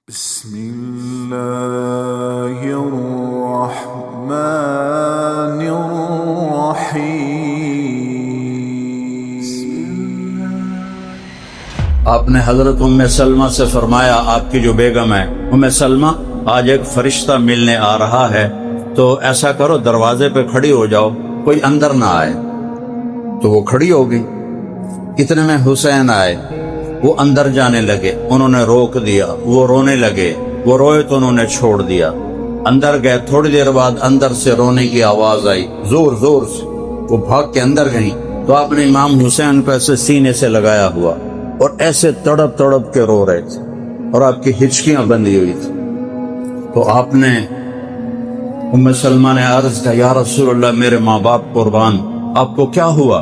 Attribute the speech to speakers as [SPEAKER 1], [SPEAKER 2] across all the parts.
[SPEAKER 1] بسم الله الرحمن الرحيم.
[SPEAKER 2] آپ نے حضرت ام سلمہ سے فرمایا، آپ کی جو بیگم ہے ام سلمہ، آج ایک فرشتہ ملنے آ رہا ہے، تو ایسا کرو دروازے پہ کھڑی ہو جاؤ، کوئی اندر نہ آئے. تو وہ کھڑی ہو گئی. اتنے میں حسین آئے، وہ اندر جانے لگے، انہوں نے روک دیا. وہ رونے لگے، وہ روئے تو انہوں نے چھوڑ دیا. اندر گئے، تھوڑی دیر بعد اندر سے رونے کی آواز آئی، زور زور سے. وہ بھاگ کے اندر گئیں تو آپ نے امام حسین کو ایسے سینے سے لگایا ہوا اور ایسے تڑپ تڑپ کے رو رہے تھے اور آپ کی ہچکیاں بندھی ہوئی تھی. تو آپ نے ام سلمہ نے عرض کیا، یا رسول اللہ، میرے ماں باپ قربان، آپ کو کیا ہوا؟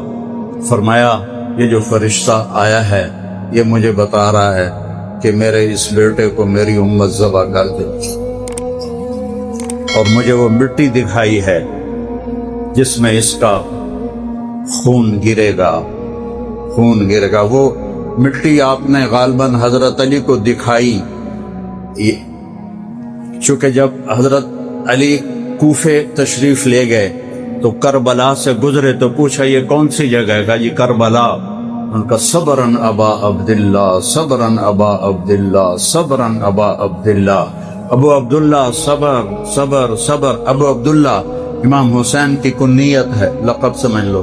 [SPEAKER 2] فرمایا، یہ جو فرشتہ آیا ہے یہ مجھے بتا رہا ہے کہ میرے اس بیٹے کو میری امت ذبح کر دے، اور مجھے وہ مٹی دکھائی ہے جس میں اس کا خون گرے گا. وہ مٹی آپ نے غالباً حضرت علی کو دکھائی، چونکہ جب حضرت علی کوفے تشریف لے گئے تو کربلا سے گزرے تو پوچھا یہ کون سی جگہ ہے؟ کہا یہ کربلا. ان کا صبرن ابا عبداللہ، صبرن ابا عبداللہ، صبرن ابا عبداللہ. ابو عبداللہ، صبر صبر صبر. ابو عبداللہ امام حسین کی کنیت ہے، لقب سمجھ لو.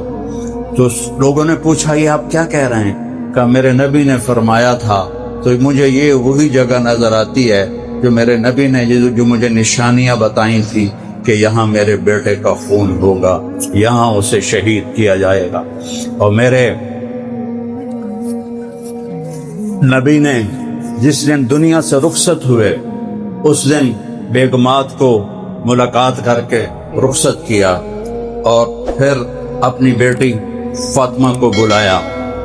[SPEAKER 2] تو لوگوں نے پوچھا یہ آپ کیا کہہ رہے ہیں؟ کہا میرے نبی نے فرمایا تھا، تو مجھے یہ وہی جگہ نظر آتی ہے جو میرے نبی نے جو مجھے نشانیاں بتائی تھی کہ یہاں میرے بیٹے کا خون ہوگا، یہاں اسے شہید کیا جائے گا. اور میرے نبی نے جس دن دنیا سے رخصت ہوئے اس دن بیگمات کو ملاقات کر کے رخصت کیا، اور پھر اپنی بیٹی فاطمہ کو بلایا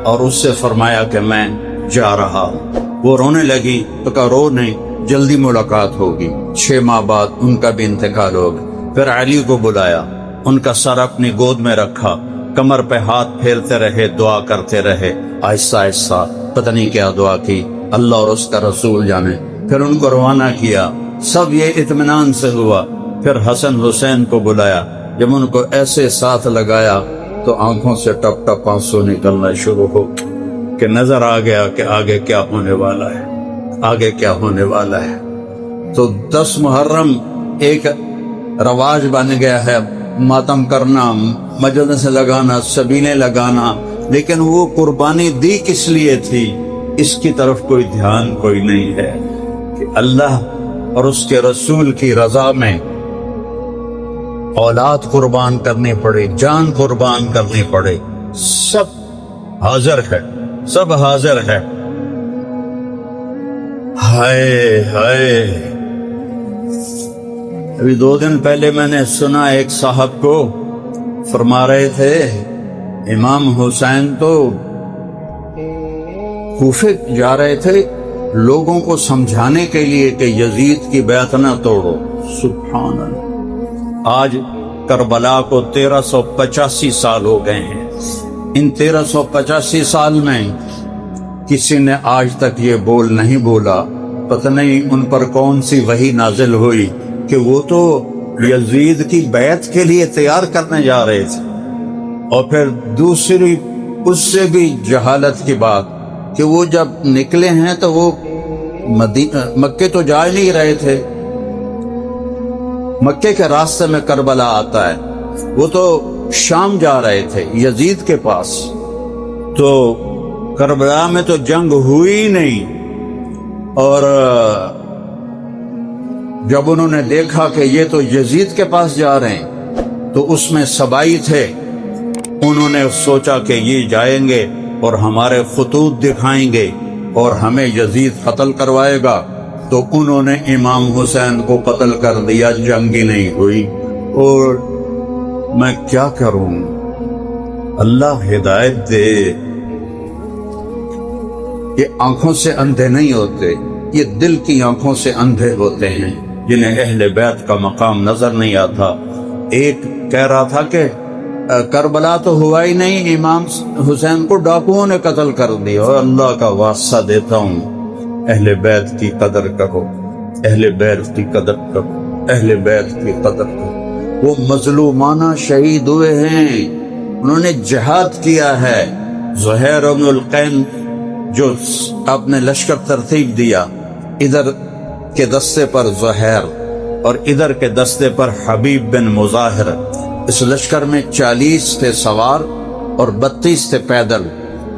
[SPEAKER 2] اور اس سے فرمایا کہ میں جا رہا ہوں. وہ رونے لگی تو کہا رو نہیں، جلدی ملاقات ہوگی. 6 ماہ بعد ان کا بھی انتقال ہو گیا. پھر علی کو بلایا، ان کا سر اپنی گود میں رکھا، کمر پہ ہاتھ پھیرتے رہے، دعا کرتے رہے. آہستہ آہستہ پتہ نہیں کیا دعا کی، اللہ اور اس کا رسول جانے. پھر ان کو روانہ کیا، سب یہ اطمینان سے ہوا. پھر حسن حسین کو بلایا، جب ان کو ایسے ساتھ لگایا تو آنکھوں سے ٹپ ٹپ آنسو نکلنا شروع ہو کہ نظر آ گیا کہ آگے کیا ہونے والا ہے، آگے کیا ہونے والا ہے. تو 10 محرم ایک رواج بن گیا ہے، ماتم کرنا، مجلس سے لگانا، سبینے لگانا، لیکن وہ قربانی دی کس لیے تھی اس کی طرف کوئی دھیان کوئی نہیں ہے کہ اللہ اور اس کے رسول کی رضا میں اولاد قربان کرنی پڑے، جان قربان کرنی پڑے. سب حاضر ہے، سب حاضر ہے. ہائے ہائے. ابھی 2 دن پہلے میں نے سنا ایک صاحب کو فرما رہے تھے امام حسین تو کوفے جا رہے تھے لوگوں کو سمجھانے کے لیے کہ یزید کی بیعت نہ توڑو. سبحان اللہ. آج کربلا کو 1385 سال ہو گئے ہیں. ان 1385 سال میں کسی نے آج تک یہ بول نہیں بولا. پتہ نہیں ان پر کون سی وحی نازل ہوئی کہ وہ تو یزید کی بیعت کے لیے تیار کرنے جا رہے تھے. اور پھر دوسری اس سے بھی جہالت کی بات کہ وہ جب نکلے ہیں تو وہ مکے تو جا ہی نہیں رہے تھے. مکے کے راستے میں کربلا آتا ہے، وہ تو شام جا رہے تھے یزید کے پاس. تو کربلا میں تو جنگ ہوئی نہیں، اور جب انہوں نے دیکھا کہ یہ تو یزید کے پاس جا رہے ہیں تو اس میں سبائی تھے. انہوں نے سوچا کہ یہ جائیں گے اور ہمارے خطوط دکھائیں گے اور ہمیں یزید قتل کروائے گا، تو انہوں نے امام حسین کو قتل کر دیا. جنگ ہی نہیں ہوئی. اور میں کیا کروں؟ اللہ ہدایت دے. یہ آنکھوں سے اندھے نہیں ہوتے، یہ دل کی آنکھوں سے اندھے ہوتے ہیں جنہیں اہل بیت کا مقام نظر نہیں آتا. ایک کہہ رہا تھا کہ کربلا تو ہوا ہی نہیں، امام حسین کو ڈاکوؤں نے قتل کر دیا. اور اللہ کا واسطہ دیتا ہوں اہل بیت کی قدر کرو. اہل بیت کی قدر کرو، اہل بیت کی قدر کرو۔ وہ مظلومانہ شہید ہوئے ہیں، انہوں نے جہاد کیا ہے۔ زہیر بن القین جو آپ نے لشکر ترتیب دیا، ادھر کے دستے پر زہیر اور ادھر کے دستے پر حبیب بن مظاہر، اس لشکر میں 40 تھے سوار اور 32 تھے پیدل،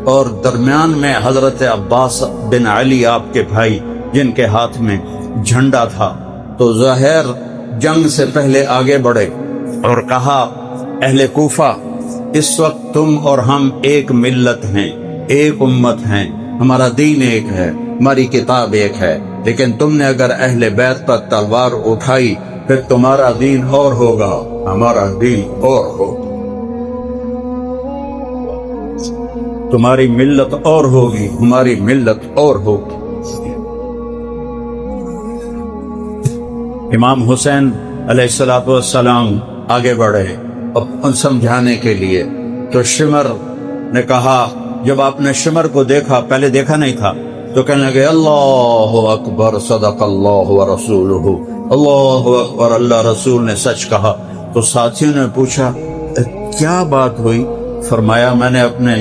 [SPEAKER 2] اور درمیان میں حضرت عباس بن علی آپ کے بھائی جن کے ہاتھ میں جھنڈا تھا۔ تو زہیر جنگ سے پہلے آگے بڑھے اور کہا اہل کوفہ، اس وقت تم اور ہم ایک ملت ہیں، ایک امت ہیں، ہمارا دین ایک ہے، ہماری کتاب ایک ہے، لیکن تم نے اگر اہل بیت پر تلوار اٹھائی پھر تمہارا دین اور ہوگا، ہمارا دین اور ہوگا، تمہاری ملت اور ہوگی، ہماری ملت اور ہوگی۔ امام حسین علیہ السلام آگے بڑھے اور سمجھانے کے لیے، تو شمر نے کہا، جب آپ نے شمر کو دیکھا، پہلے دیکھا نہیں تھا، تو کہنے لگے اللہ اکبر صدق اللہ ورسولہ، اللہ اکبر، اللہ رسول نے سچ کہا۔ تو ساتھیوں نے پوچھا کیا بات ہوئی؟ فرمایا میں نے اپنے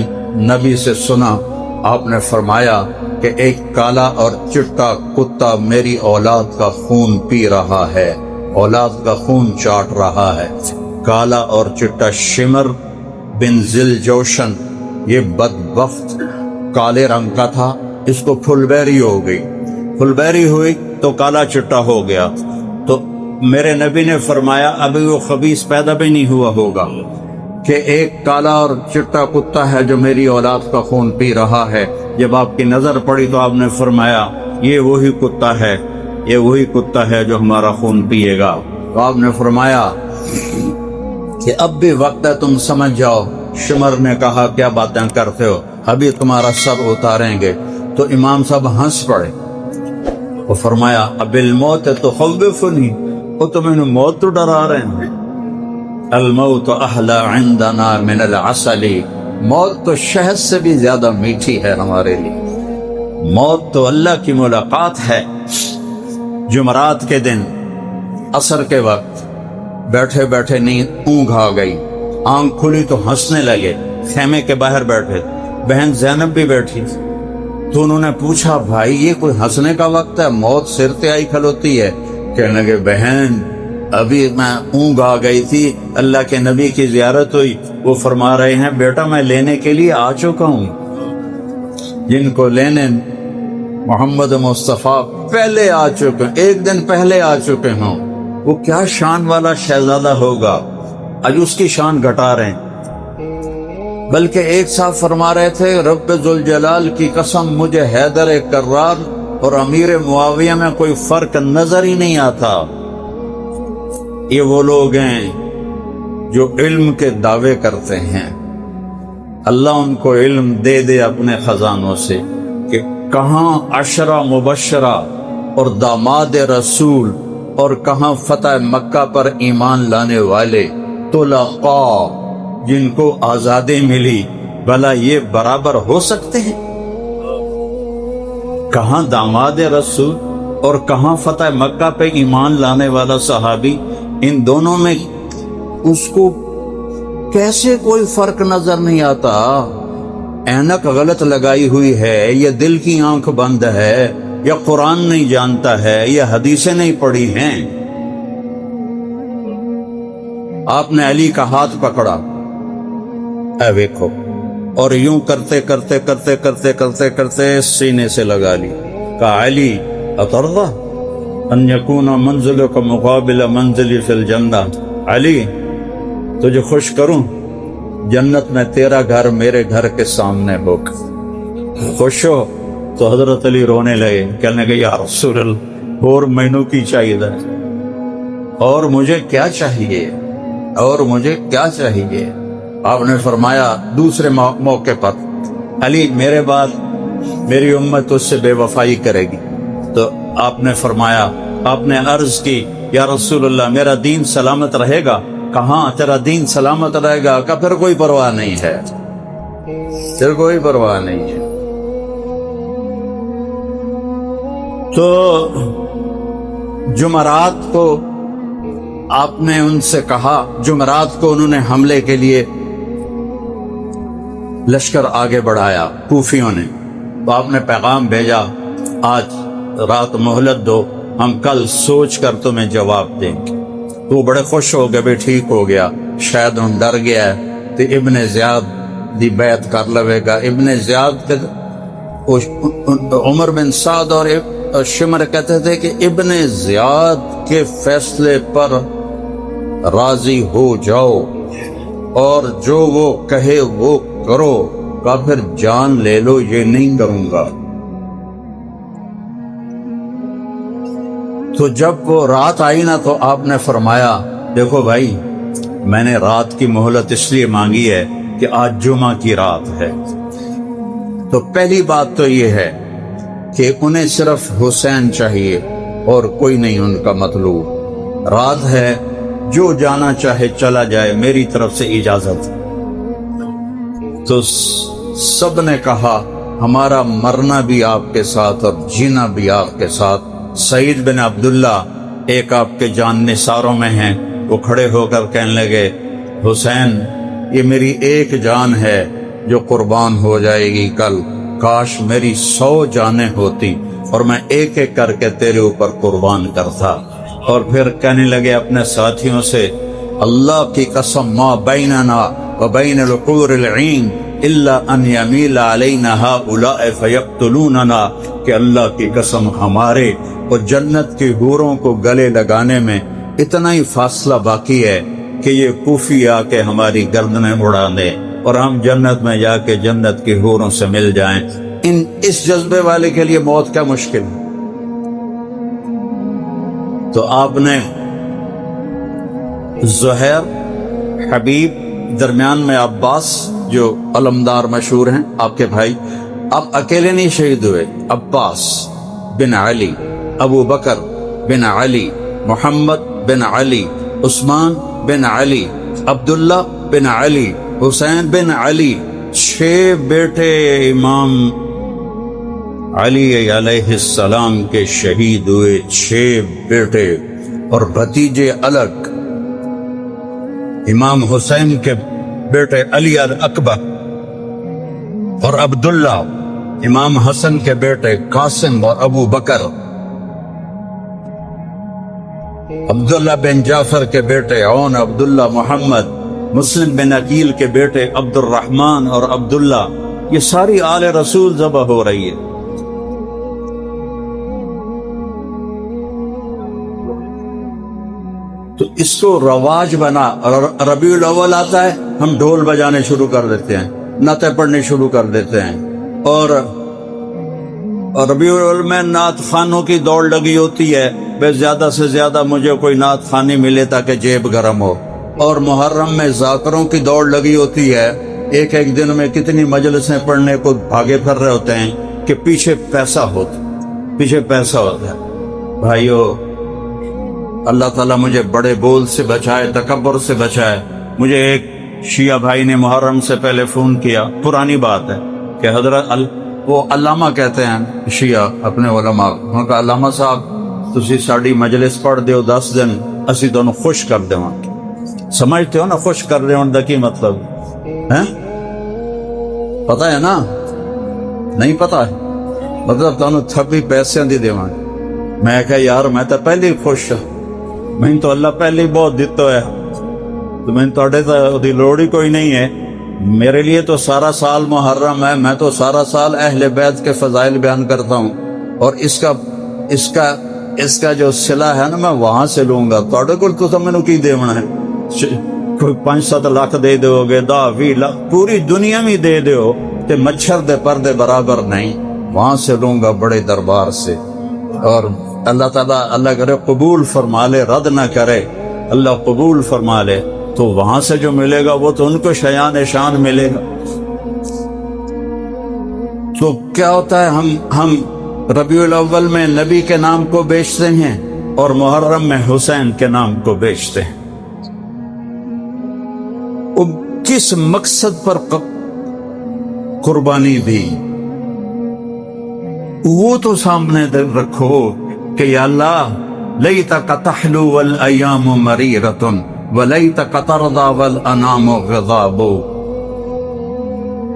[SPEAKER 2] نبی سے سنا، آپ نے فرمایا کہ ایک کالا اور چٹا کتا میری اولاد کا خون پی رہا ہے، اولاد کا خون چاٹ رہا ہے۔ کالا اور چٹا شمر بن ذل جوشن، یہ بدبخت کالے رنگ کا تھا، اس کو پھلبیری ہو گئی، پھلبیری ہوئی تو کالا چٹا ہو گیا۔ تو میرے نبی نے فرمایا ابھی وہ خبیث پیدا بھی نہیں ہوا ہوگا کہ ایک کالا اور چٹا کتا ہے جو میری اولاد کا خون پی رہا ہے۔ جب آپ کی نظر پڑی تو آپ نے فرمایا یہ وہی کتا ہے، یہ وہی کتا ہے جو ہمارا خون پیے گا۔ تو آپ نے فرمایا کہ اب بھی وقت ہے، تم سمجھ جاؤ۔ شمر نے کہا کیا باتیں کرتے ہو، ابھی تمہارا سر اتاریں گے۔ تو امام صاحب ہنس پڑے، وہ فرمایا اب الموت تخوفنی، وہ تمہیں موت تو ڈرا رہے ہیں۔ الموت احلی عندنا من العسل، موت تو شہد سے بھی زیادہ میٹھی ہے ہمارے لیے۔ موت تو اللہ کی ملاقات ہے۔ جمعرات کے دن عصر کے وقت بیٹھے بیٹھے نیند اونگ آ گئی، آنکھ کھلی تو ہنسنے لگے، خیمے کے باہر بیٹھے، بہن زینب بھی بیٹھی، تو انہوں نے پوچھا بھائی یہ کوئی ہنسنے کا وقت ہے، موت سر پہ آئی کھلوتی ہے؟ کہنے لگے بہن ابھی میں اونگ آ گئی تھی، اللہ کے نبی کی زیارت ہوئی، وہ فرما رہے ہیں بیٹا میں لینے کے لیے آ چکا ہوں۔ جن کو لینے محمد مصطفیٰ پہلے آ چکے، ایک دن پہلے آ چکے ہوں، وہ کیا شان والا شہزادہ ہوگا، آج اس کی شان گھٹا رہے ہیں۔ بلکہ ایک صاحب فرما رہے تھے رب ذوالجلال کی قسم مجھے حیدر کرار اور امیر معاویہ میں کوئی فرق نظر ہی نہیں آتا۔ یہ وہ لوگ ہیں جو علم کے دعوے کرتے ہیں، اللہ ان کو علم دے دے اپنے خزانوں سے کہ کہاں عشرہ مبشرہ اور داماد رسول اور کہاں فتح مکہ پر ایمان لانے والے طلقاء جن کو آزادی ملی، بھلا یہ برابر ہو سکتے ہیں؟ کہاں داماد رسول اور کہاں فتح مکہ پہ ایمان لانے والا صحابی، ان دونوں میں اس کو کیسے کوئی فرق نظر نہیں آتا؟ اینک غلط لگائی ہوئی ہے، یا دل کی آنکھ بند ہے، یا قرآن نہیں جانتا ہے، یا حدیثیں نہیں پڑھی ہیں۔ آپ نے علی کا ہاتھ پکڑا، اے ویکھو، اور یوں کرتے کرتے کرتے کرتے کرتے کرتے سینے سے لگا لی، کہا علی اترضا ان یکون منزلک مقابل منزلی فی الجنہ، علی تجھے خوش کروں جنت میں تیرا گھر میرے گھر کے سامنے ہوگا، خوش ہو؟ تو حضرت علی رونے لگے، کہنے لگے یا رسول اللہ اور مینوں کی چاہیے، اور مجھے کیا چاہیے، اور مجھے کیا چاہیے؟ آپ نے فرمایا دوسرے موقع پر علی میرے بعد میری امت اس سے بے وفائی کرے گی، تو آپ نے فرمایا، آپ نے عرض کی یا رسول اللہ میرا دین سلامت رہے گا؟ کہاں تیرا دین سلامت رہے گا؟ کہ پھر کوئی پرواہ نہیں ہے، پھر کوئی پرواہ نہیں ہے۔ تو جمعرات کو آپ نے ان سے کہا، جمعرات کو انہوں نے حملے کے لیے لشکر آگے بڑھایا کوفیوں نے، تو آپ نے پیغام بھیجا آج رات مہلت دو، ہم کل سوچ کر تمہیں جواب دیں گے۔ تو وہ بڑے خوش ہو گئے، بھی ٹھیک ہو گیا، شاید ان ڈر گیا ہے تو ابن زیاد دی بیعت کر لوے گا۔ ابن زیاد کے عمر بن سعد اور شمر کہتے تھے کہ ابن زیاد کے فیصلے پر راضی ہو جاؤ اور جو وہ کہے وہ کرو، کا پھر جان لے لو، یہ نہیں کروں گا۔ تو جب وہ رات آئی نا تو آپ نے فرمایا دیکھو بھائی، میں نے رات کی مہلت اس لیے مانگی ہے کہ آج جمعہ کی رات ہے۔ تو پہلی بات تو یہ ہے کہ انہیں صرف حسین چاہیے اور کوئی نہیں ان کا مطلوب۔ رات ہے، جو جانا چاہے چلا جائے، میری طرف سے اجازت۔ تو سب نے کہا ہمارا مرنا بھی آپ کے ساتھ اور جینا بھی آپ کے ساتھ۔ سعید بن عبداللہ ایک آپ کے جان نثاروں میں ہیں، وہ کھڑے ہو کر کہنے لگے حسین یہ میری ایک جان ہے جو قربان ہو جائے گی کل، کاش میری 100 جانیں ہوتی اور میں ایک ایک کر کے تیرے اوپر قربان کرتا۔ اور پھر کہنے لگے اپنے ساتھیوں سے اللہ کی قسم ما بیننا و بین الحور العین الا ان یمیل علینا ہؤلاء فیقتلوننا، کہ اللہ کی قسم ہمارے اور جنت کی حوروں کو گلے لگانے میں اتنا ہی فاصلہ باقی ہے کہ یہ کوفی آ کے ہماری گردنیں اڑا دیں اور ہم جنت میں جا کے جنت کی حوروں سے مل جائیں۔ اس جذبے والے کے لیے موت کیا مشکل ہے۔ تو آپ نے زہیر، حبیب، درمیان میں عباس جو علمدار مشہور ہیں آپ کے بھائی، آپ اکیلے نہیں شہید ہوئے، عباس بن علی، ابو بکر بن علی، محمد بن علی، عثمان بن علی، عبداللہ بن علی، حسین بن علی، 6 بیٹے امام علی علیہ السلام کے شہید ہوئے، 6 بیٹے اور بھتیجے الگ۔ امام حسین کے بیٹے علی اکبر اور عبداللہ، امام حسن کے بیٹے قاسم اور ابو بکر، عبداللہ بن جعفر کے بیٹے عون، عبداللہ محمد، مسلم بن عقیل کے بیٹے عبد الرحمن اور عبداللہ، یہ ساری آل رسول ذبح ہو رہی ہے۔ تو اس کو رواج بنا، ربیع الاول آتا ہے ہم ڈھول بجانے شروع کر دیتے ہیں، نعتیں پڑھنے شروع کر دیتے ہیں، اور ربیع الاول میں نعت خوانوں کی دوڑ لگی ہوتی ہے، بے زیادہ سے زیادہ مجھے کوئی نعت خوانی ملے تاکہ جیب گرم ہو۔ اور محرم میں ذاکروں کی دوڑ لگی ہوتی ہے، ایک ایک دن میں کتنی مجلسیں پڑھنے کو بھاگے پھر رہے ہوتے ہیں کہ پیچھے پیسہ ہوتا ہے۔ بھائیو، اللہ تعالیٰ مجھے بڑے بول سے بچائے، تکبر سے بچائے۔ مجھے ایک شیعہ بھائی نے محرم سے پہلے فون کیا، پرانی بات ہے، کہ حضرت وہ علامہ کہتے ہیں شیعہ اپنے علماء، انہوں نے کہا علامہ صاحب تسی ساڑی مجلس پڑھ دیو 10 دن، اسی دونوں خوش کر دیواں۔ سمجھتے ہو نا خوش کر دیواں دا کی مطلب ہے؟ پتہ ہے نا؟ نہیں پتہ ہے؟ مطلب تانوں تھپی پیسے دی دیواں۔ میں کہا یار میں تو پہلے ہی خوش ہوں، میں تو اللہ پہلے ہی بہت دیتا ہے، تو میں توڑے تو دی لوڑ ہی کوئی نہیں ہے۔ میرے لیے تو سارا سال محرم ہے، میں تو سارا سال اہل بیت کے فضائل بیان کرتا ہوں، اور اس کا جو صلہ ہے نا میں وہاں سے لوں گا۔ توڑے کو تو میں نے کی دیونا ہے، کوئی 5-7 لاکھ دے دو گے، 10-20 لاکھ پوری دنیا میں دے دو تے مچھر دے پردے برابر نہیں، وہاں سے لوں گا بڑے دربار سے۔ اور اللہ تعالیٰ اللہ کرے قبول فرما لے، رد نہ کرے، اللہ قبول فرما لے، تو وہاں سے جو ملے گا وہ تو ان کو شیان شان ملے گا۔ تو کیا ہوتا ہے، ہم ربیع الاول میں نبی کے نام کو بیچتے ہیں اور محرم میں حسین کے نام کو بیچتے ہیں۔ کس مقصد پر قربانی دی وہ تو سامنے رکھو کہ یا اللہ لیتک تحلو والایام مریرۃ ولیتک ترضی والانام غضاب۔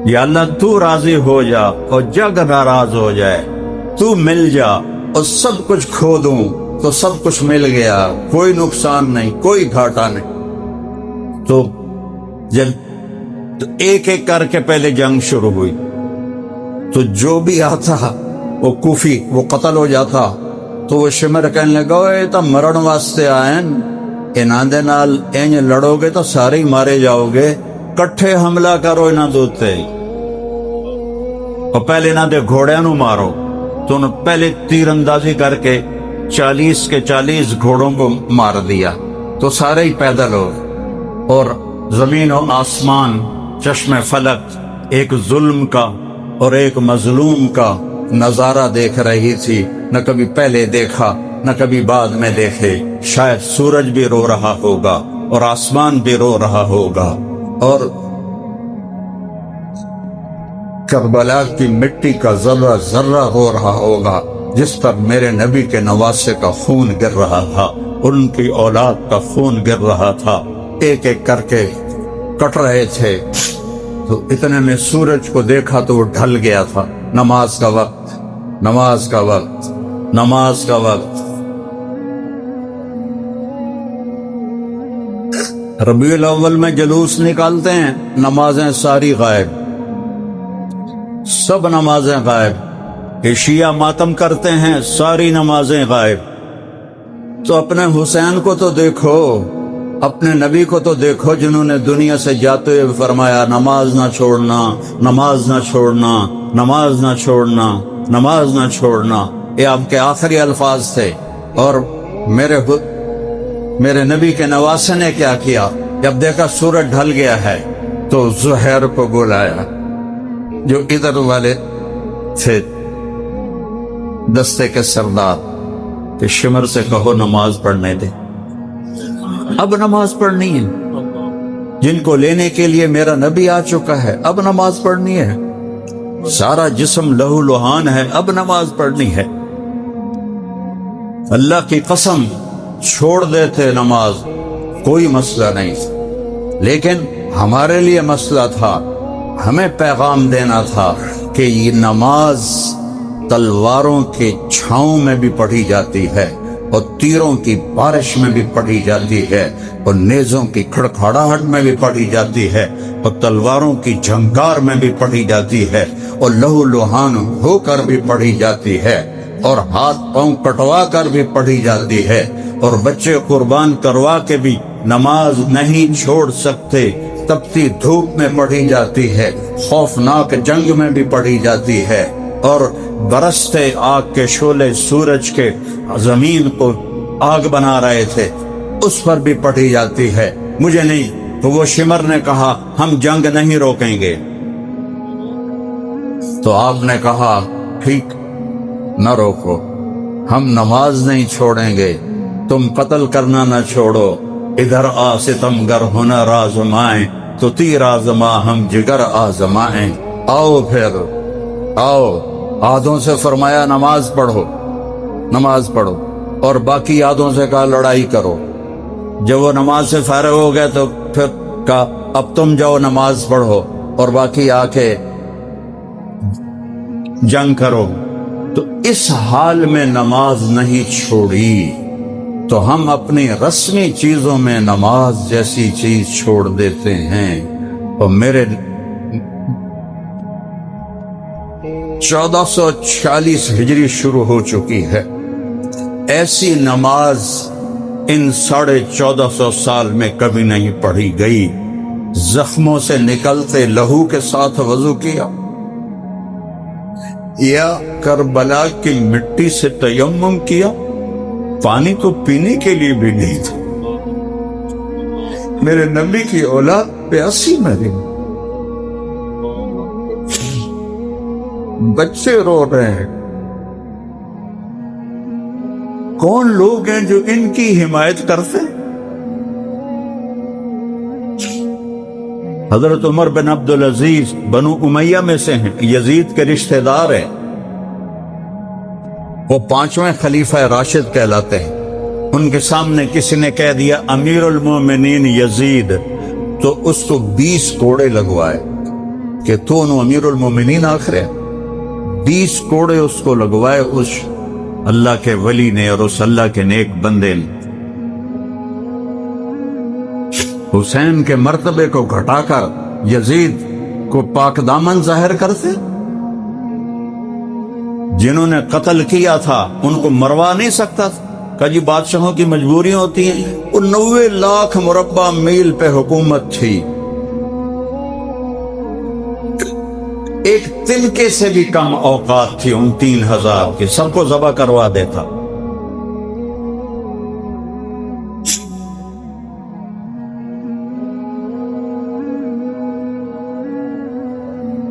[SPEAKER 2] یا اللہ تو راضی ہو جا اور جگ ناراض ہو جائے، تو مل جا اور سب کچھ کھو دوں تو سب کچھ مل گیا، کوئی نقصان نہیں، کوئی گھاٹا نہیں۔ تو جب ایک ایک کر کے پہلے جنگ شروع ہوئی تو جو بھی آتا وہ کوفی وہ قتل ہو جاتا، تو وہ شمر کہنے لگا اے تا مرن واسطے آئیں، انہاں دے نال انج لڑو گے تو سارے ہی مارے جاؤ گے، کٹھے حملہ کرو انہاں دوتے اور پہلے انہاں دے گھوڑیاں نو مارو۔ تو انہوں پہلے تیر اندازی کر کے 40 کے 40 گھوڑوں کو مار دیا، تو سارے ہی پیدل ہو، اور زمین و آسمان چشم فلک ایک ظلم کا اور ایک مظلوم کا نظارہ دیکھ رہی تھی، نہ کبھی پہلے دیکھا نہ کبھی بعد میں دیکھے۔ شاید سورج بھی رو رہا ہوگا اور آسمان بھی رو رہا ہوگا، اور کربلا کی مٹی کا ذرہ ذرہ رو رہا ہوگا جس پر میرے نبی کے نواسے کا خون گر رہا تھا، ان کی اولاد کا خون گر رہا تھا، ایک ایک کر کے کٹ رہے تھے۔ تو اتنے میں سورج کو دیکھا تو وہ ڈھل گیا تھا۔ نماز کا وقت، نماز کا وقت، نماز کا وقت۔ ربیع الاول میں جلوس نکالتے ہیں، نمازیں ساری غائب، سب نمازیں غائب۔ کہ شیعہ ماتم کرتے ہیں، ساری نمازیں غائب۔ تو اپنے حسین کو تو دیکھو، اپنے نبی کو تو دیکھو جنہوں نے دنیا سے جاتے ہوئے فرمایا نماز نہ چھوڑنا، نماز نہ چھوڑنا، نماز نہ چھوڑنا، نماز نہ چھوڑنا۔ یہ آپ کے آخری الفاظ تھے۔ اور میرے نبی کے نواسے نے کیا کیا؟ جب دیکھا سورج ڈھل گیا ہے تو زہیر کو بلایا، جو ادھر والے تھے دستے کے سردار، کہ شمر سے کہو نماز پڑھنے دے، اب نماز پڑھنی ہے، جن کو لینے کے لیے میرا نبی آ چکا ہے، اب نماز پڑھنی ہے، سارا جسم لہو لہان ہے، اب نماز پڑھنی ہے۔ اللہ کی قسم چھوڑ دیتے نماز، کوئی مسئلہ نہیں، لیکن ہمارے لیے مسئلہ تھا، ہمیں پیغام دینا تھا کہ یہ نماز تلواروں کے چھاؤں میں بھی پڑھی جاتی ہے، اور تیروں کی بارش میں بھی پڑھی جاتی ہے، اور نیزوں کی کھڑکھڑاہٹ میں بھی پڑھی جاتی ہے، اور تلواروں کی جھنکار میں بھی پڑھی جاتی ہے، اور لہو لہان ہو کر بھی پڑھی جاتی ہے، اور ہاتھ پاؤں کٹوا کر بھی پڑھی جاتی ہے، اور بچے قربان کروا کے بھی نماز نہیں چھوڑ سکتے، تپتی دھوپ میں پڑھی جاتی ہے، خوفناک جنگ میں بھی پڑھی جاتی ہے، اور برستے آگ کے شعلے سورج کے زمین کو آگ بنا رہے تھے، اس پر بھی پڑھی جاتی ہے۔ مجھے نہیں، تو وہ شمر نے کہا ہم جنگ نہیں روکیں گے، تو آپ نے کہا ٹھیک، نہ روکو، ہم نماز نہیں چھوڑیں گے، تم قتل کرنا نہ چھوڑو، ادھر آ ستمگر ہنر آزمائیں، تو تیر آزما ہم جگر آزمائیں، آؤ پھر آؤ۔ آدھوں سے فرمایا نماز پڑھو، نماز پڑھو، اور باقی آدھوں سے کہا لڑائی کرو۔ جب وہ نماز سے فارغ ہو گئے تو پھر کہا اب تم جاؤ نماز پڑھو اور باقی آ کے جنگ کرو۔ تو اس حال میں نماز نہیں چھوڑی، تو ہم اپنی رسمی چیزوں میں نماز جیسی چیز چھوڑ دیتے ہیں۔ اور میرے 1440 ہجری شروع ہو چکی ہے، ایسی نماز ان 1450 سال میں کبھی نہیں پڑھی گئی۔ زخموں سے نکلتے لہو کے ساتھ وضو کیا، یا کربلا کی مٹی سے تیمم کیا، پانی تو پینے کے لیے بھی نہیں تھا۔ میرے نبی کی اولاد پیاسی مری، بچے رو رہے ہیں۔ کون لوگ ہیں جو ان کی حمایت کرتے ہیں؟ حضرت عمر بن عبدالعزیز بنو امیہ میں سے ہیں، یزید کے رشتہ دار ہیں، وہ 5ویں خلیفہ راشد کہلاتے ہیں۔ ان کے سامنے کسی نے کہہ دیا امیر المومنین یزید، تو اس کو 20 کوڑے لگوائے کہ تو انہوں امیر المومنین آخر ہے۔ 20 کوڑے اس کو لگوائے اس اللہ کے ولی نے اور اس اللہ کے نیک بندے نے۔ حسین کے مرتبے کو گھٹا کر یزید کو پاک دامن ظاہر کرتے۔ جنہوں نے قتل کیا تھا ان کو مروا نہیں سکتا تھا کہ جی بادشاہوں کی مجبوریاں ہوتی ہیں۔ وہ 90 لاکھ مربع میل پہ حکومت تھی، ایک تنکے سے بھی کم اوقات تھی ان 3000 کی، سب کو ذبح کروا دیتا۔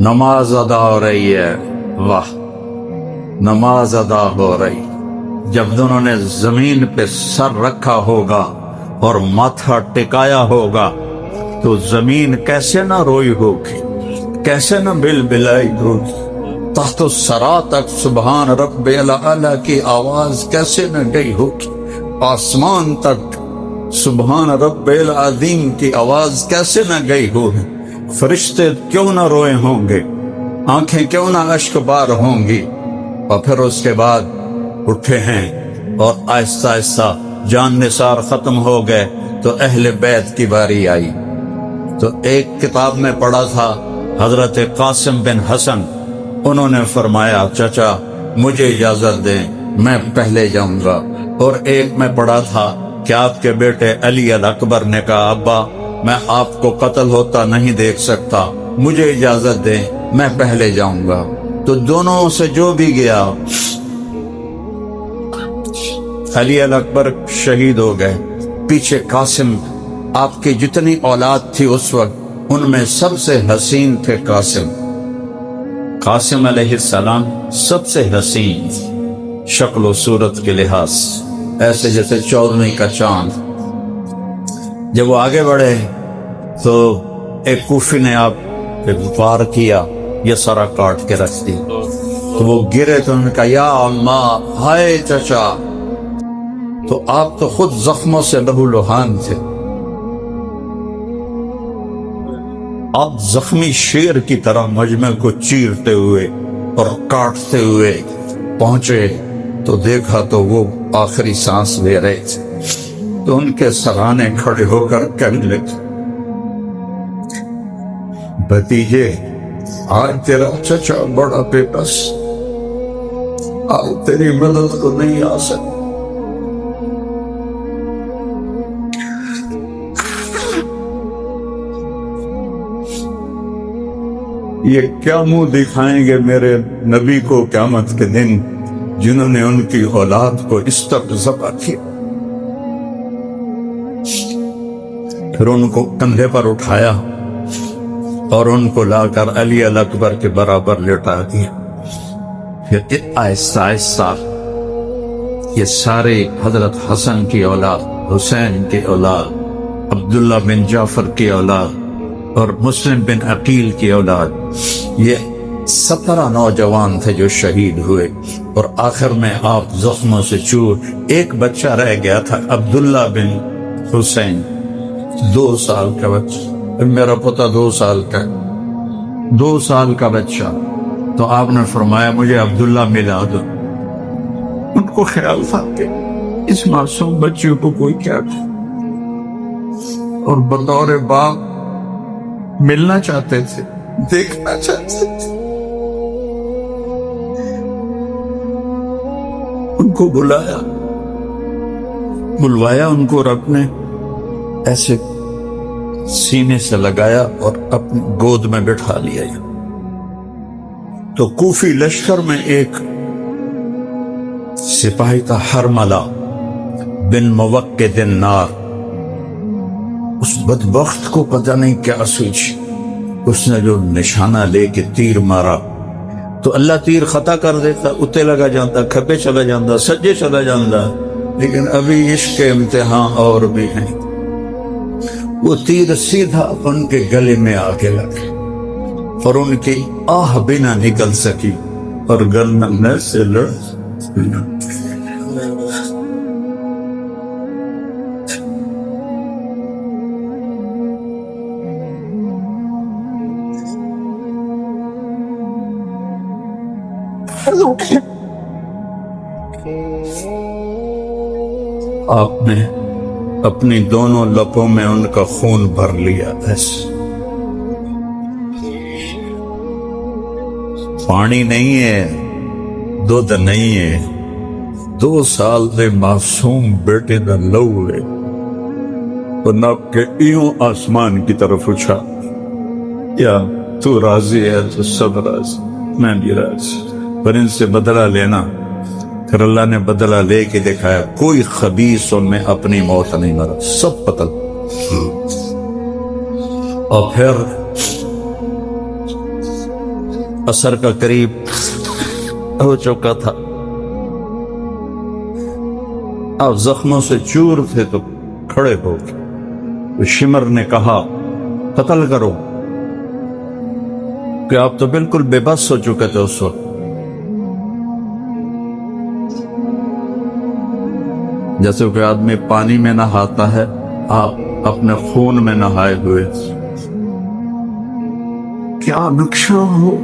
[SPEAKER 2] نماز ادا ہو رہی ہے، واہ، نماز ادا ہو رہی۔ جب دونوں نے زمین پہ سر رکھا ہوگا اور ماتھا ٹکایا ہوگا تو زمین کیسے نہ روئی ہوگی، کیسے نہ بل بلائی ہوگی، تحت الثری تک سبحان رب الاعلی کی آواز کیسے نہ گئی ہوگی، آسمان تک سبحان رب العظیم کی آواز کیسے نہ گئی ہوگی۔ فرشتے کیوں نہ روئے ہوں گے، آنکھیں کیوں نہ اشک بار ہوں گی۔ اور پھر اس کے بعد اٹھے ہیں اور آہستہ آہستہ جان نثار ختم ہو گئے تو اہل بیت کی باری آئی۔ تو ایک کتاب میں پڑھا تھا حضرت قاسم بن حسن، انہوں نے فرمایا چچا مجھے اجازت دیں میں پہلے جاؤں گا، اور ایک میں پڑھا تھا کہ آپ کے بیٹے علی الاکبر نے کہا ابا میں آپ کو قتل ہوتا نہیں دیکھ سکتا، مجھے اجازت دیں میں پہلے جاؤں گا۔ تو دونوں سے جو بھی گیا، علی الاکبر شہید ہو گئے، پیچھے قاسم، آپ کی جتنی اولاد تھی اس وقت ان میں سب سے حسین تھے قاسم۔ قاسم علیہ السلام سب سے حسین شکل و صورت کے لحاظ، ایسے جیسے 14ویں کا چاند۔ جب وہ آگے بڑھے تو ایک کوفی نے آپ پہ وار کیا، یہ سارا کاٹ کے رکھ دی، تو وہ گرے تو انہوں نے کہا یا اللہ، ہائے چچا، تو آپ تو خود زخموں سے لہو لہان تھے، آپ زخمی شیر کی طرح مجمع کو چیرتے ہوئے اور کاٹتے ہوئے پہنچے تو دیکھا تو وہ آخری سانس لے رہے تھے۔ تو ان کے سرانے کھڑے ہو کر کہنے لگے بھتیجے آج تیرا چچا بڑا بے بس، آج تیری مدد کو نہیں آ سکتا۔ یہ کیا منہ دکھائیں گے میرے نبی کو قیامت کے دن جنہوں نے ان کی اولاد کو اس طرح ذبح کیا۔ پھر ان کو کندھے پر اٹھایا اور ان کو لا کر علی الاکبر کے برابر لٹا دیا۔ پھر آہستہ آہستہ یہ سارے حضرت حسن کی اولاد، حسین کی اولاد، عبداللہ بن جعفر کی اولاد اور مسلم بن عقیل کی اولاد، یہ 17 نوجوان تھے جو شہید ہوئے، اور آخر میں آپ زخموں سے چور، ایک بچہ رہ گیا تھا عبداللہ بن حسین، 2 سال کا بچہ، میرا پوتا 2 سال کا، 2 سال کا بچہ۔ تو آپ نے فرمایا مجھے عبداللہ ملا دو۔ ان کو خیال تھا کہ اس معصوم بچے کو کوئی کیا کرے، اور بطور باپ ملنا چاہتے تھے، دیکھنا چاہتے تھے۔ ان کو بلوایا ان کو رب نے ایسے سینے سے لگایا اور اپنی گود میں بٹھا لیا۔ تو کوفی لشکر میں ایک سپاہی تھا حرملہ بن موقد النار، اس بدبخت کو پتہ نہیں کیا سوچی، اس نے جو نشانہ لے کے تیر مارا تو اللہ تیر خطا کر دیتا، اتے لگا جاتا، کھبے چلا جاتا، سجے چلا جاتا، لیکن ابھی عشق کے امتحان اور بھی ہیں۔ وہ تیر سیدھا ان کے گلے میں آ کے لگا اور ان کی آہ بھی نہ نکل سکی اور گردن سے لڑ۔ آپ نے اپنی دونوں لبوں میں ان کا خون بھر لیا. ایسے پانی نہیں ہے، دودھ نہیں ہے، 2 سال دے معصوم بیٹے دا لہو ہے، وہ نب کے ایوں آسمان کی طرف اچھا. یا تو راضی ہے تو سب راضی، میں بھی راضی، پر ان سے بدلہ لینا. پھر اللہ نے بدلہ لے کے دکھایا، کوئی خبیث ان میں اپنی موت نہیں مرا، سب قتل. اور پھر عصر کا قریب ہو چکا تھا، آپ زخموں سے چور تھے تو کھڑے ہو گئے. شمر نے کہا قتل کرو، کہ آپ تو بالکل بے بس ہو چکے تھے اس وقت. جیسے کہ آدمی پانی میں نہاتا ہے، آپ اپنے خون میں نہائے ہوئے. کیا نقشہ ہو.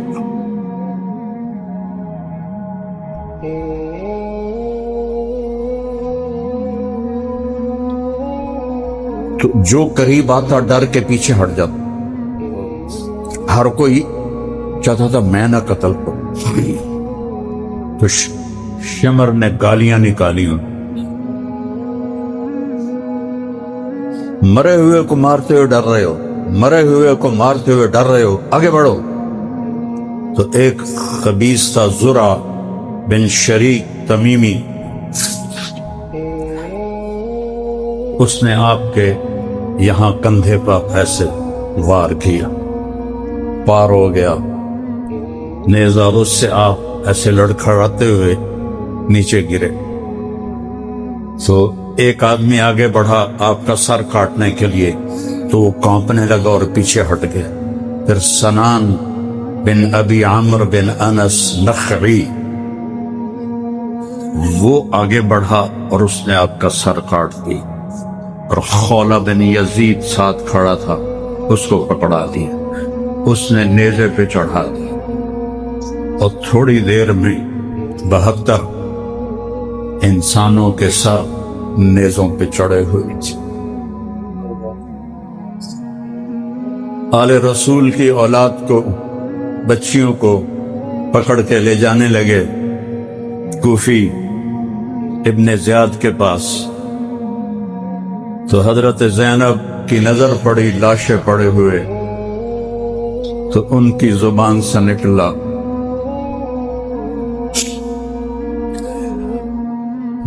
[SPEAKER 2] تو جو قریب آتا ڈر کے پیچھے ہٹ جاتا. ہر کوئی چاہتا تھا میں نہ قتل کروں. تو شمر نے گالیاں نکالی، مرے ہوئے کو مارتے ہوئے ڈر رہے ہو، مرے ہوئے کو مارتے ہوئے ڈر رہے ہو، آگے بڑھو. تو ایک خبیث تھا، زرع بن شریک تمیمی، اس نے آپ کے یہاں کندھے پر ایسے وار کیا، پار ہو گیا نیزہ. اس سے آپ ایسے لڑکھڑاتے ہوئے نیچے گرے. تو ایک آدمی آگے بڑھا آپ کا سر کاٹنے کے لیے، تو وہ کانپنے لگا اور پیچھے ہٹ گیا. پھر سنان بن ابی عمرو بن انس نخعی، وہ آگے بڑھا اور اس نے آپ کا سر کاٹ دی. اور خولہ بن یزید ساتھ کھڑا تھا، اس کو پکڑا دیا، اس نے نیزے پہ چڑھا دیا. اور تھوڑی دیر میں 72 انسانوں کے ساتھ نیزوں پہ چڑھے ہوئے تھے. آل رسول کی اولاد کو، بچیوں کو پکڑ کے لے جانے لگے کوفی ابن زیاد کے پاس. تو حضرت زینب کی نظر پڑی لاشیں پڑے ہوئے، تو ان کی زبان سے نکلا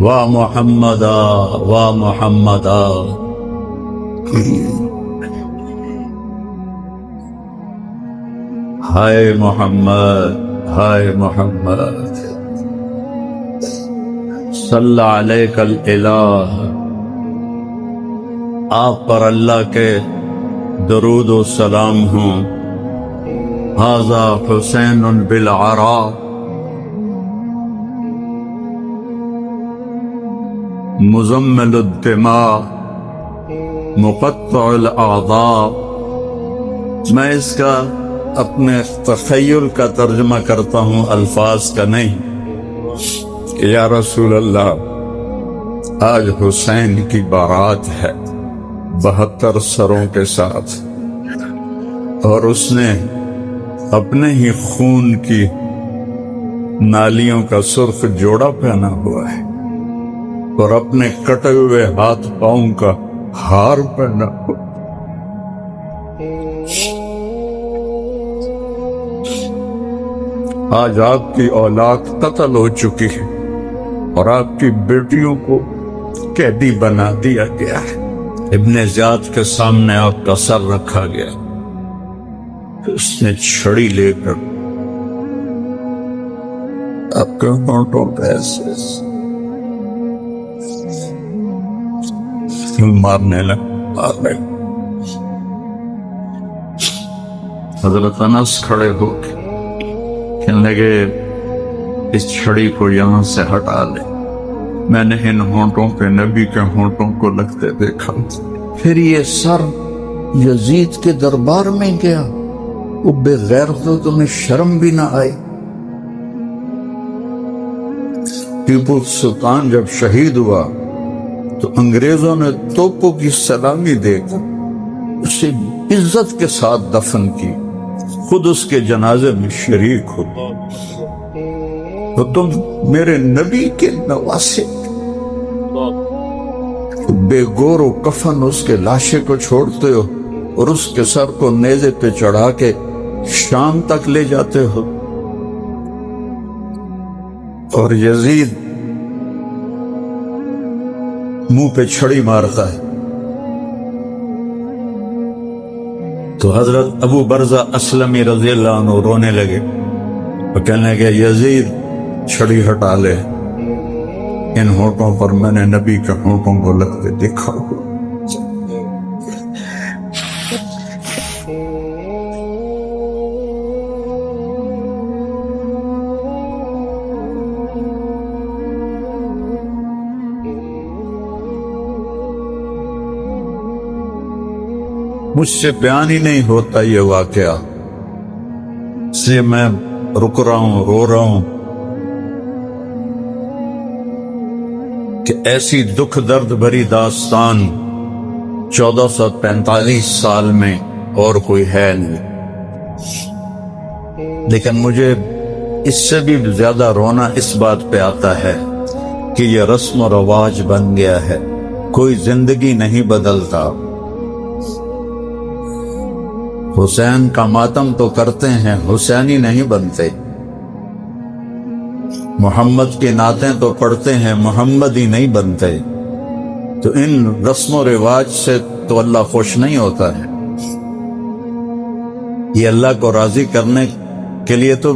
[SPEAKER 2] وا محمدا وا محمدا. ہائے محمد ہائے محمد، صلی علیک الالہ، آپ پر اللہ کے درود و سلام ہوں. ھذا حسین بالعراء، مزمل الدماء مقطع الاعضاء. میں اس کا اپنے تخیل کا ترجمہ کرتا ہوں، الفاظ کا نہیں. کہ یا رسول اللہ، آج حسین کی بارات ہے 72 سروں کے ساتھ، اور اس نے اپنے ہی خون کی نالیوں کا سرخ جوڑا پہنا ہوا ہے، اور اپنے کٹے ہوئے ہاتھ پاؤں کا ہار پہنا ہوا. آج آپ کی اولاد قتل ہو چکی ہے، اور آپ کی بیٹیوں کو قیدی بنا دیا گیا ہے. ابن زیاد کے سامنے آپ کا سر رکھا گیا. اس نے چھڑی لے کر آپ کے ہونٹوں پہ ایسے مارنے لگا. حضرت انس کھڑے ہو کے کہنے لگے اس چھڑی کو یہاں سے ہٹا لے. میں نے ان ہونٹوں پہ نبی کے ہونٹوں کو لگتے دیکھا. پھر یہ سر یزید کے دربار میں گیا. وہ بے غیرت، تو تمہیں شرم بھی نہ آئی. ٹیپو سلطان جب شہید ہوا تو انگریزوں نے توپوں کی سلامی دے کر اسے عزت کے ساتھ دفن کی، خود اس کے جنازے میں شریک ہو۔ تو تم میرے نبی کے نواسے، بے گور و کفن اس کے لاشے کو چھوڑتے ہو اور اس کے سر کو نیزے پہ چڑھا کے شام تک لے جاتے ہو، اور یزید منہ پہ چھڑی مارتا ہے۔ تو حضرت ابو برزہ اسلمی رضی اللہ عنہ رونے لگے اور کہنے لگے یزید چھڑی ہٹا لے، ان ہونٹوں پر میں نے نبی کے ہونٹوں کو لگتے دیکھا ہو۔ مجھ سے بیان ہی نہیں ہوتا یہ واقعہ، اس لیے میں رک رہا ہوں، رو رہا ہوں کہ ایسی دکھ درد بھری داستان 1445 سال میں اور کوئی ہے نہیں۔ لیکن مجھے اس سے بھی زیادہ رونا اس بات پہ آتا ہے کہ یہ رسم و رواج بن گیا ہے، کوئی زندگی نہیں بدلتا۔ حسین کا ماتم تو کرتے ہیں، حسینی نہیں بنتے۔ محمد کی نعتیں تو پڑھتے ہیں، محمدی نہیں بنتے۔ تو ان رسم و رواج سے تو اللہ خوش نہیں ہوتا ہے۔ یہ اللہ کو راضی کرنے کے لیے تو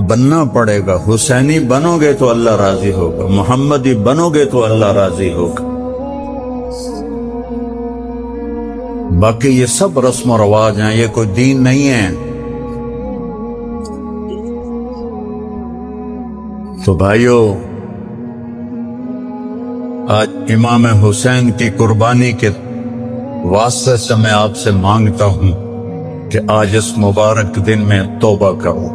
[SPEAKER 2] بننا پڑے گا۔ حسینی بنو گے تو اللہ راضی ہوگا، محمدی بنو گے تو اللہ راضی ہوگا۔ باقی یہ سب رسم و رواج ہیں، یہ کوئی دین نہیں ہے۔ تو بھائیو، آج امام حسین کی قربانی کے واسطے سے میں آپ سے مانگتا ہوں کہ آج اس مبارک دن میں توبہ کرو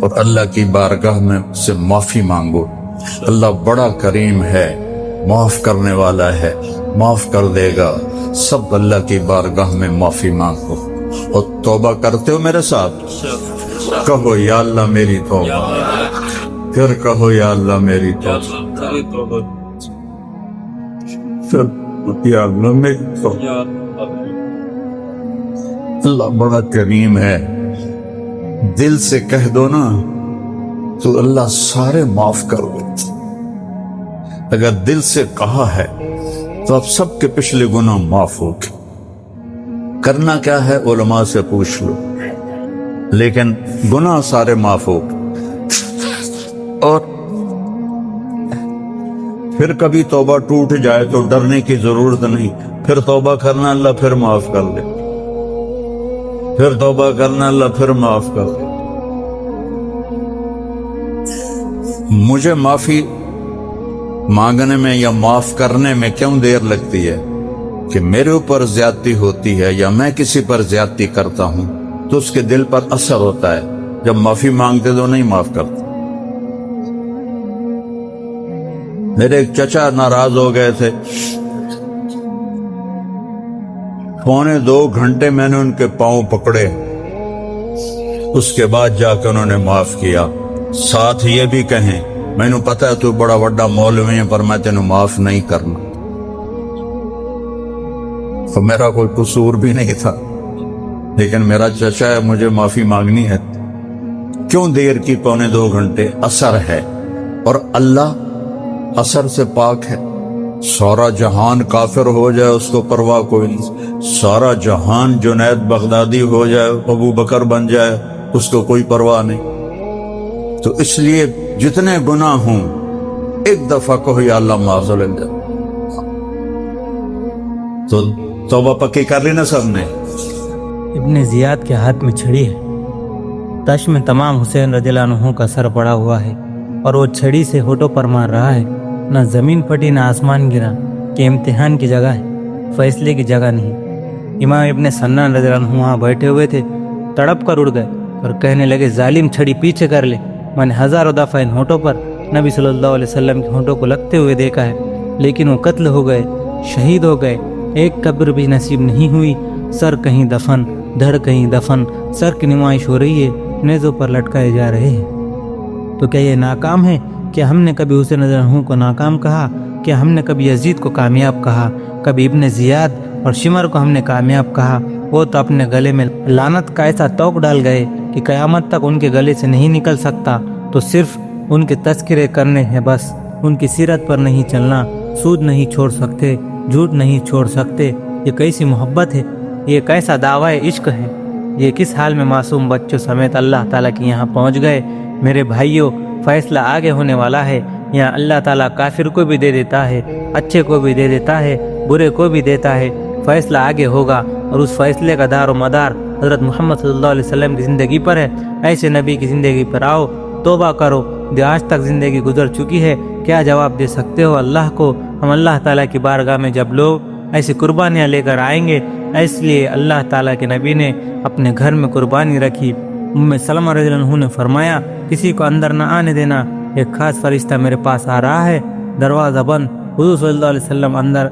[SPEAKER 2] اور اللہ کی بارگاہ میں سے معافی مانگو۔ اللہ بڑا کریم ہے، معاف کرنے والا ہے، معاف کر دے گا۔ سب اللہ کی بارگاہ میں معافی مانگو اور توبہ کرتے ہو میرے ساتھ؟ کہو یا اللہ میری توبہ، پھر کہو یا اللہ میری توبہ، پھر یا اللہ میری توبہ۔ اللہ بڑا کریم ہے، دل سے کہہ دو نا تو اللہ سارے معاف کر دے۔ اگر دل سے کہا ہے تو اب سب کے پچھلے گناہ معاف ہو گئے۔ کرنا کیا ہے علماء سے پوچھ لو، لیکن گناہ سارے معاف ہو گئے۔ اور پھر کبھی توبہ ٹوٹ جائے تو ڈرنے کی ضرورت نہیں، پھر توبہ کرنا اللہ پھر معاف کر دے، پھر توبہ کرنا اللہ پھر معاف کر دے۔ مجھے معافی مانگنے میں یا معاف کرنے میں کیوں دیر لگتی ہے؟ کہ میرے اوپر زیادتی ہوتی ہے یا میں کسی پر زیادتی کرتا ہوں تو اس کے دل پر اثر ہوتا ہے، جب معافی مانگتے تو نہیں معاف کرتے۔ میرے ایک چچا ناراض ہو گئے تھے، 2.25 گھنٹے میں نے ان کے پاؤں پکڑے، اس کے بعد جا کے انہوں نے معاف کیا۔ ساتھ یہ بھی کہیں میں نے پتا ہے تو بڑا بڑا مولوی ہے پر میں تینوں معاف نہیں کرنا، تو میرا کوئی قصور بھی نہیں تھا، لیکن میرا چچا ہے، مجھے معافی مانگنی ہے۔ کیوں دیر کی 2.25 گھنٹے؟ اثر ہے، اور اللہ اثر سے پاک ہے۔ سارا جہان کافر ہو جائے اس کو پرواہ کوئی نہیں، سارا جہان جنید بغدادی ہو جائے، ابو بکر بن جائے، اس کو کوئی پرواہ نہیں۔ تو اس لیے جتنے گناہ ہوں ایک دفعہ کہو یا اللہ معاف کر دے، تو توبہ پکی کر لی نا سب نے۔
[SPEAKER 3] ابن زیاد کے ہاتھ میں چھڑی ہے، تش میں تمام حسین رضی اللہ عنہ کا سر پڑا ہوا ہے، اور وہ چھڑی سے ہونٹوں پر مار رہا ہے۔ نہ زمین پھٹی نہ آسمان گرا، کہ امتحان کی جگہ ہے، فیصلے کی جگہ نہیں۔ امام ابن سنان رضی اللہ عنہ وہاں بیٹھے ہوئے تھے، تڑپ کر اڑ گئے اور کہنے لگے ظالم چھڑی پیچھے کر لے، میں نے ہزاروں دفعہ ان ہونٹوں پر نبی صلی اللہ علیہ وسلم کے ہونٹوں کو لگتے ہوئے دیکھا ہے، لیکن وہ قتل ہو گئے، شہید ہو گئے، ایک قبر بھی نصیب نہیں ہوئی، سر کہیں دفن، دھڑ کہیں دفن، سر کی نمائش ہو رہی ہے، نیزوں پر لٹکائے جا رہے ہیں۔ تو کیا یہ ناکام ہے؟ کیا ہم نے کبھی حسین رضی اللہ عنہ کو ناکام کہا؟ کیا ہم نے کبھی یزید کو کامیاب کہا؟ کبھی ابن زیاد اور شمر کو ہم نے کامیاب کہا؟ وہ تو اپنے گلے میں لعنت کا ایسا توق ڈال گئے کہ قیامت تک ان کے گلے سے نہیں نکل سکتا، تو صرف ان کے تذکرے کرنے ہیں بس، ان کی سیرت پر نہیں چلنا، سود نہیں چھوڑ سکتے، جھوٹ نہیں چھوڑ سکتے۔ یہ کیسی محبت ہے، یہ کیسا دعوی عشق ہے، یہ کس حال میں معصوم بچوں سمیت اللہ تعالیٰ کے یہاں پہنچ گئے۔ میرے بھائیوں، فیصلہ آگے ہونے والا ہے، یہاں اللہ تعالیٰ کافر کو بھی دے دیتا ہے، اچھے کو بھی دے دیتا ہے، برے کو بھی دیتا ہے، فیصلہ آگے ہوگا، اور اس فیصلے کا دار و مدار حضرت محمد صلی اللہ علیہ وسلم کی زندگی پر ہے۔ ایسے نبی کی زندگی پر آؤ، توبہ کرو، جو آج تک زندگی گزر چکی ہے کیا جواب دے سکتے ہو اللہ کو؟ ہم اللہ تعالیٰ کی بارگاہ میں جب لوگ ایسی قربانیاں لے کر آئیں گے، اس لیے اللہ تعالیٰ کے نبی نے اپنے گھر میں قربانی رکھی۔ سلمہ رضی اللہ عنہ نے فرمایا، کسی کو اندر نہ آنے دینا، ایک خاص فرشتہ میرے پاس آ رہا ہے، دروازہ بند۔ حضور صلی اللہ علیہ وسلم اندر،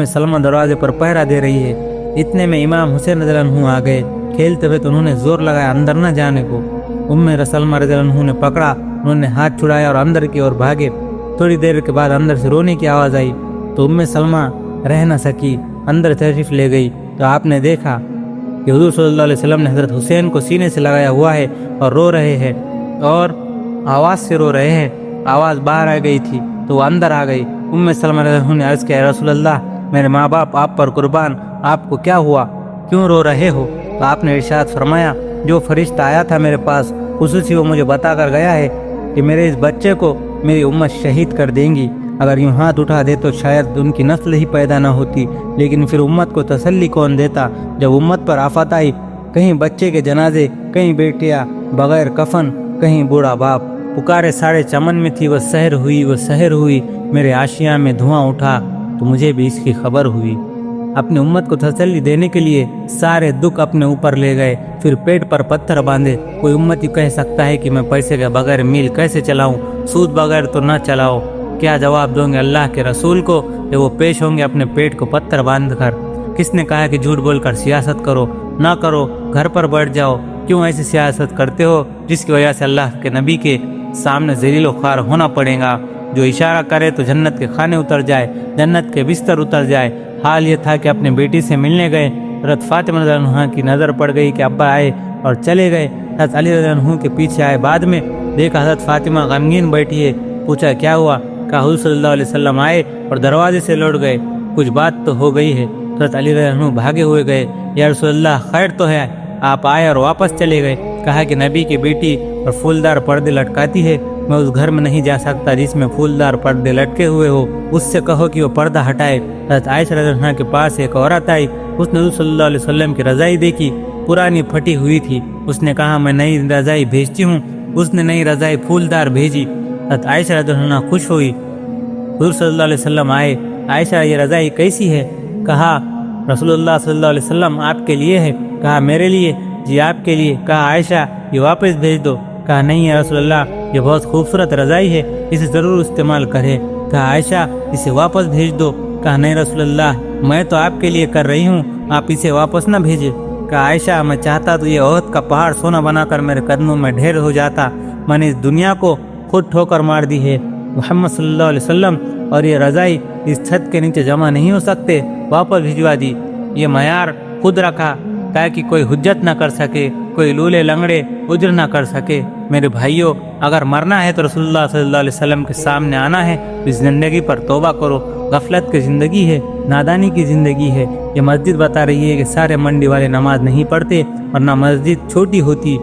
[SPEAKER 3] سلمہ دروازے پر پہرا دے رہی ہے۔ اتنے میں امام حسین رضی اللہ عنہ آ گئے، کھیلتے ہوئے تو انہوں نے زور لگایا اندر نہ جانے کو۔ سلمہ رضی اللہ عنہ نے پکڑا، انہوں نے ہاتھ چھڑایا اور اندر کی اور بھاگے۔ تھوڑی دیر کے بعد اندر سے رونے کی آواز آئی تو سلمہ رہ نہ سکی، اندر تشریف لے گئی۔ تو آپ نے دیکھا کہ حضور صلی اللہ علیہ وسلم نے حضرت حسین کو سینے سے لگایا ہوا ہے اور رو رہے ہیں، اور آواز سے رو رہے ہیں، آواز باہر آ گئی تھی تو وہ اندر آ گئی۔ سلمہ رضی اللہ عنہ نے عرض کیا، یا رسول اللہ، میرے ماں باپ آپ پر قربان، آپ کو کیا ہوا، کیوں رو رہے ہو؟ تو آپ نے ارشاد فرمایا، جو فرشتہ آیا تھا میرے پاس، خصوصی وہ مجھے بتا کر گیا ہے کہ میرے اس بچے کو میری امت شہید کر دیں گی۔ اگر یوں ہاتھ اٹھا دے تو شاید ان کی نسل ہی پیدا نہ ہوتی، لیکن پھر امت کو تسلی کون دیتا؟ جب امت پر آفت آئی، کہیں بچے کے جنازے، کہیں بیٹیاں بغیر کفن، کہیں بوڑھا باپ، پکارے سارے چمن میں تھی، وہ سحر ہوئی، وہ سحر ہوئی، میرے آشیاں میں دھواں اٹھا تو مجھے بھی اس کی خبر ہوئی۔ اپنی امت کو تسلی دینے کے لیے سارے دکھ اپنے اوپر لے گئے، پھر پیٹ پر پتھر باندھے۔ کوئی امتی کہہ سکتا ہے کہ میں پیسے کے بغیر میل کیسے چلاؤں، سود بغیر تو نہ چلاؤ؟ کیا جواب دوں گے اللہ کے رسول کو کہ وہ پیش ہوں گے اپنے پیٹ کو پتھر باندھ کر؟ کس نے کہا کہ جھوٹ بول کر سیاست کرو؟ نہ کرو، گھر پر بیٹھ جاؤ۔ کیوں ایسی سیاست کرتے ہو جس کی وجہ سے اللہ کے نبی کے سامنے ذلیل و خوار ہونا پڑے گا؟ جو اشارہ کرے تو جنت کے کھانے اتر جائے، جنت کے بستر اتر جائے۔ حال یہ تھا کہ اپنے بیٹی سے ملنے گئے، حضرت فاطمہ رضی اللہ عنہ کی نظر پڑ گئی کہ ابا آئے اور چلے گئے۔ حضرت علی رضی اللہ عنہ کے پیچھے آئے، بعد میں دیکھا حضرت فاطمہ غمگین بیٹھی ہے، پوچھا کیا ہوا؟ کہا حضور صلی اللہ علیہ وسلم آئے اور دروازے سے لوٹ گئے، کچھ بات تو ہو گئی ہے۔ حضرت علی رضی اللہ عنہ بھاگے ہوئے گئے، یا رسول اللہ خیر تو ہے؟ آپ آئے اور واپس چلے گئے۔ کہا کہ نبی کی بیٹی اور پھولدار پردے لٹکاتی ہے، میں اس گھر میں نہیں جا سکتا جس میں پھولدار پردے لٹکے ہوئے ہو، اس سے کہو کہ وہ پردہ ہٹائے۔ حضرت عائشہ رضی اللہ عنہ کے پاس ایک عورت آئی، اس نے حضور صلی اللہ علیہ وسلم کی رضائی دیکھی، پرانی پھٹی ہوئی تھی۔ اس نے کہا میں نئی رضائی بھیجتی ہوں۔ اس نے نئی رضائی پھولدار بھیجی۔ حضرت عائشہ رضی اللہ عنہ خوش ہوئی۔ حضور صلی اللہ علیہ وسلم آئے، عائشہ یہ رضائی کیسی ہے؟ کہا رسول اللہ صلی اللہ علیہ وسلم آپ کے لیے ہے۔ کہا میرے لیے؟ جی آپ کے لیے۔ کہا عائشہ یہ واپس بھیج دو۔ کہا نہیں ہے رسول اللہ، یہ بہت خوبصورت رضائی ہے، اسے ضرور استعمال کرے۔ کہا عائشہ اسے واپس بھیج دو۔ کہا نہیں رسول اللہ، میں تو آپ کے لیے کر رہی ہوں، آپ اسے واپس نہ بھیجے۔ کہا عائشہ میں چاہتا تو یہ عہد کا پہاڑ سونا بنا کر میرے قدموں میں ڈھیر ہو جاتا، میں نے اس دنیا کو خود ٹھوکر مار دی ہے، محمد صلی اللہ علیہ وسلم، اور یہ رضائی اس چھت کے نیچے جمع نہیں ہو سکتے، واپس بھجوا دی۔ یہ معیار خود رکھا تاکہ کوئی حجت نہ کر سکے، کوئی لولے لنگڑے اجر نہ کر سکے۔ میرے بھائیوں، اگر مرنا ہے تو رسول اللہ صلی اللہ علیہ وسلم کے سامنے آنا ہے، اس زندگی پر توبہ کرو۔ غفلت کی زندگی ہے، نادانی کی زندگی ہے۔ یہ مسجد بتا رہی ہے کہ سارے منڈی والے نماز نہیں پڑھتے، ورنہ مسجد چھوٹی ہوتی۔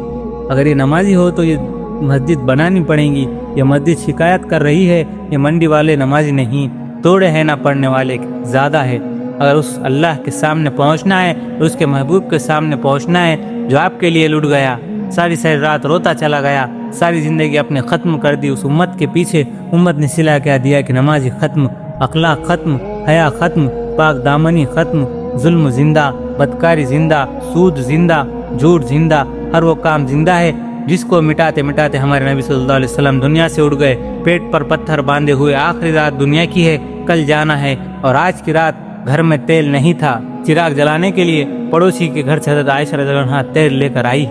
[SPEAKER 3] اگر یہ نمازی ہو تو یہ مسجد بنانی پڑے گی۔ یہ مسجد شکایت کر رہی ہے یہ منڈی والے نمازی نہیں، توڑے ہیں نہ پڑھنے والے زیادہ ہے۔ اگر اس اللہ کے سامنے پہنچنا ہے، اس کے محبوب کے سامنے پہنچنا ہے جو آپ کے لیے لٹ گیا، ساری رات روتا چلا گیا، ساری زندگی اپنے ختم کر دی اس امت کے پیچھے۔ امت نے صلہ کیا دیا کہ نمازی ختم، اخلاق ختم، حیا ختم، پاک دامنی ختم، ظلم زندہ، بدکاری زندہ، سود زندہ، جھوٹ زندہ، ہر وہ کام زندہ ہے جس کو مٹاتے مٹاتے ہمارے نبی صلی اللہ علیہ وسلم دنیا سے اڑ گئے. پیٹ پر پتھر باندھے ہوئے آخری رات دنیا کی ہے, کل جانا ہے. اور آج کی رات گھر میں تیل نہیں تھا چراغ جلانے کے لیے. پڑوسی کے گھر سے حضرت عائشہ رضی اللہ عنہا تیل لے کر آئی.